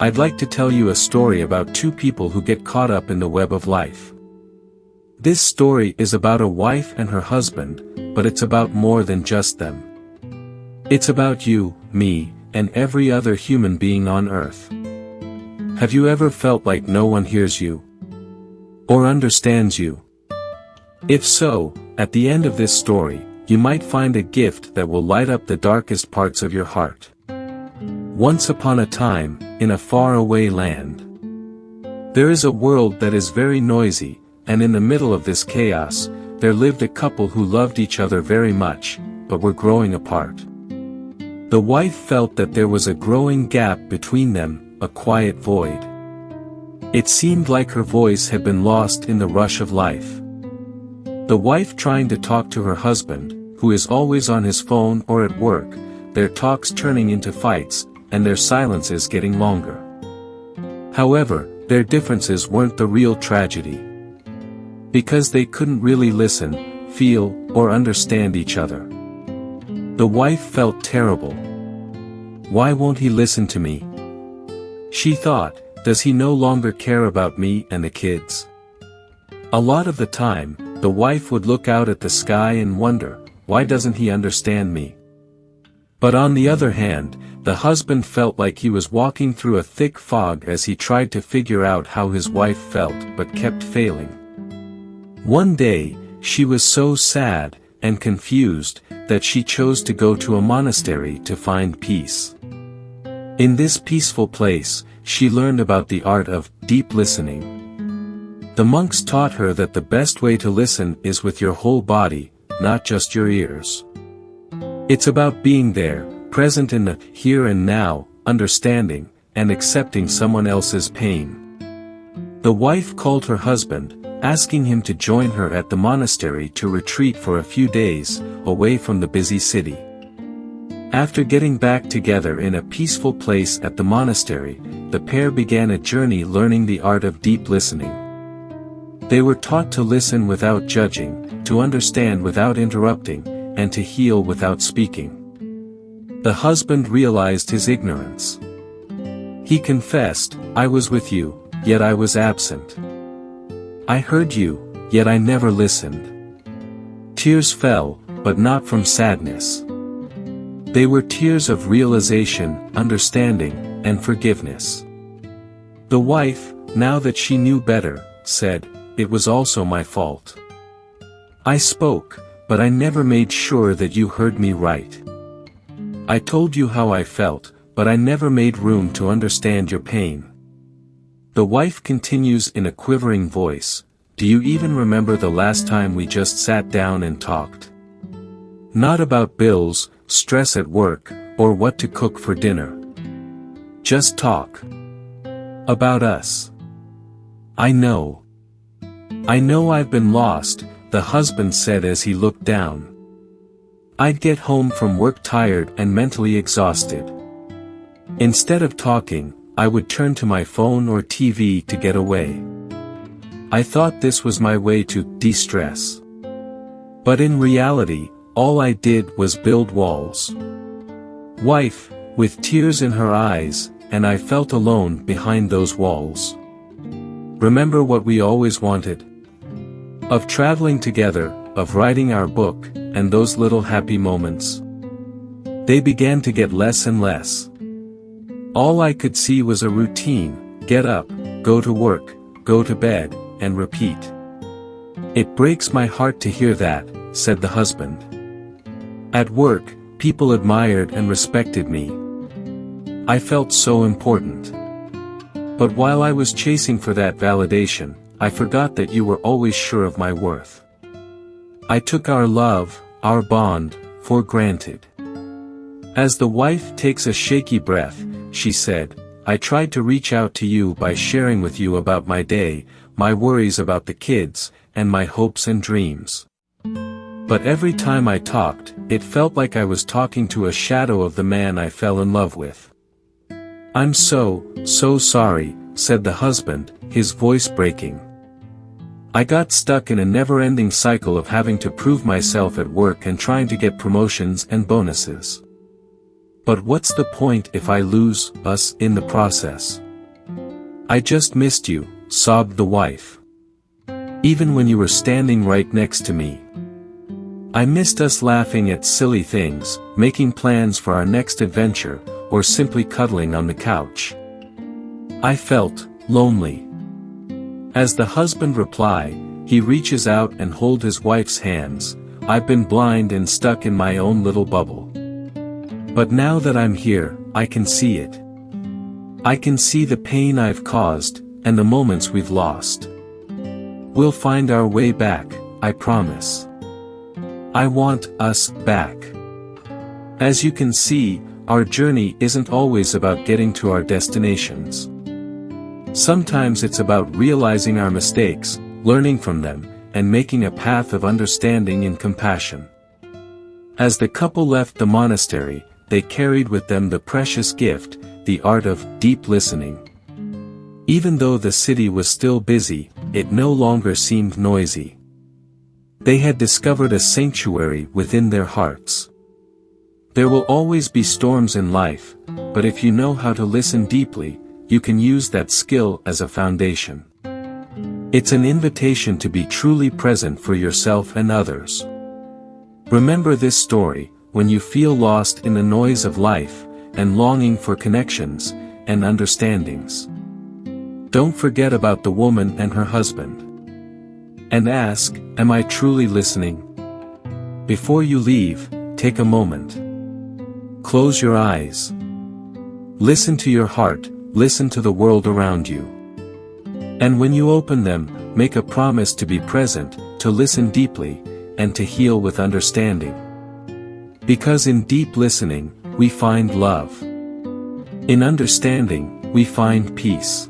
I'd like to tell you a story about two people who get caught up in the web of life. This story is about a wife and her husband, but it's about more than just them. It's about you, me, and every other human being on earth. Have you ever felt like no one hears you? Or understands you? If so, at the end of this story, you might find a gift that will light up the darkest parts of your heart. Once upon a time, in a faraway land, there is a world that is very noisy, and in the middle of this chaos, there lived a couple who loved each other very much, but were growing apart. The wife felt that there was a growing gap between them, a quiet void. It seemed like her voice had been lost in the rush of life. The wife trying to talk to her husband, who is always on his phone or at work, their talks turning into fights, and their silences getting longer. However, their differences weren't the real tragedy. Because they couldn't really listen, feel, or understand each other. The wife felt terrible. Why won't he listen to me? She thought, does he no longer care about me and the kids? A lot of the time, the wife would look out at the sky and wonder, why doesn't he understand me? But on the other hand, the husband felt like he was walking through a thick fog as he tried to figure out how his wife felt but kept failing. One day, she was so sad and confused that she chose to go to a monastery to find peace. In this peaceful place, she learned about the art of deep listening. The monks taught her that the best way to listen is with your whole body, not just your ears. It's about being there, present in the here and now, understanding, and accepting someone else's pain. The wife called her husband, asking him to join her at the monastery to retreat for a few days, away from the busy city. After getting back together in a peaceful place at the monastery, the pair began a journey learning the art of deep listening. They were taught to listen without judging, to understand without interrupting, and to heal without speaking. The husband realized his ignorance. He confessed, I was with you, yet I was absent. I heard you, yet I never listened. Tears fell, but not from sadness. They were tears of realization, understanding, and forgiveness. The wife, now that she knew better, said, it was also my fault. I spoke, but I never made sure that you heard me right. I told you how I felt, but I never made room to understand your pain. The wife continues in a quivering voice, do you even remember the last time we just sat down and talked? Not about bills, stress at work, or what to cook for dinner. Just talk. About us. I know. I know I've been lost, the husband said as he looked down. I'd get home from work tired and mentally exhausted. Instead of talking, I would turn to my phone or TV to get away. I thought this was my way to de-stress. But in reality, all I did was build walls. Wife, with tears in her eyes, and I felt alone behind those walls. Remember what we always wanted? Of traveling together, of writing our book, and those little happy moments. They began to get less and less. All I could see was a routine, get up, go to work, go to bed, and repeat. It breaks my heart to hear that, said the husband. At work, people admired and respected me. I felt so important. But while I was chasing for that validation, I forgot that you were always sure of my worth. I took our love, our bond, for granted. As the wife takes a shaky breath, she said, I tried to reach out to you by sharing with you about my day, my worries about the kids, and my hopes and dreams. But every time I talked, it felt like I was talking to a shadow of the man I fell in love with. I'm so sorry, said the husband, his voice breaking. I got stuck in a never-ending cycle of having to prove myself at work and trying to get promotions and bonuses. But what's the point if I lose us in the process? "I just missed you," sobbed the wife. "Even when you were standing right next to me. I missed us laughing at silly things, making plans for our next adventure, or simply cuddling on the couch. I felt lonely." As the husband replied, he reaches out and holds his wife's hands. "I've been blind and stuck in my own little bubble. But now that I'm here, I can see it. I can see the pain I've caused, and the moments we've lost. We'll find our way back, I promise. I want us back." As you can see, our journey isn't always about getting to our destinations. Sometimes it's about realizing our mistakes, learning from them, and making a path of understanding and compassion. As the couple left the monastery, they carried with them the precious gift, the art of deep listening. Even though the city was still busy, it no longer seemed noisy. They had discovered a sanctuary within their hearts. There will always be storms in life, but if you know how to listen deeply, you can use that skill as a foundation. It's an invitation to be truly present for yourself and others. Remember this story, when you feel lost in the noise of life, and longing for connections, and understandings. Don't forget about the woman and her husband. And ask, am I truly listening? Before you leave, take a moment. Close your eyes. Listen to your heart, listen to the world around you. And when you open them, make a promise to be present, to listen deeply, and to heal with understanding. Because in deep listening, we find love. In understanding, we find peace.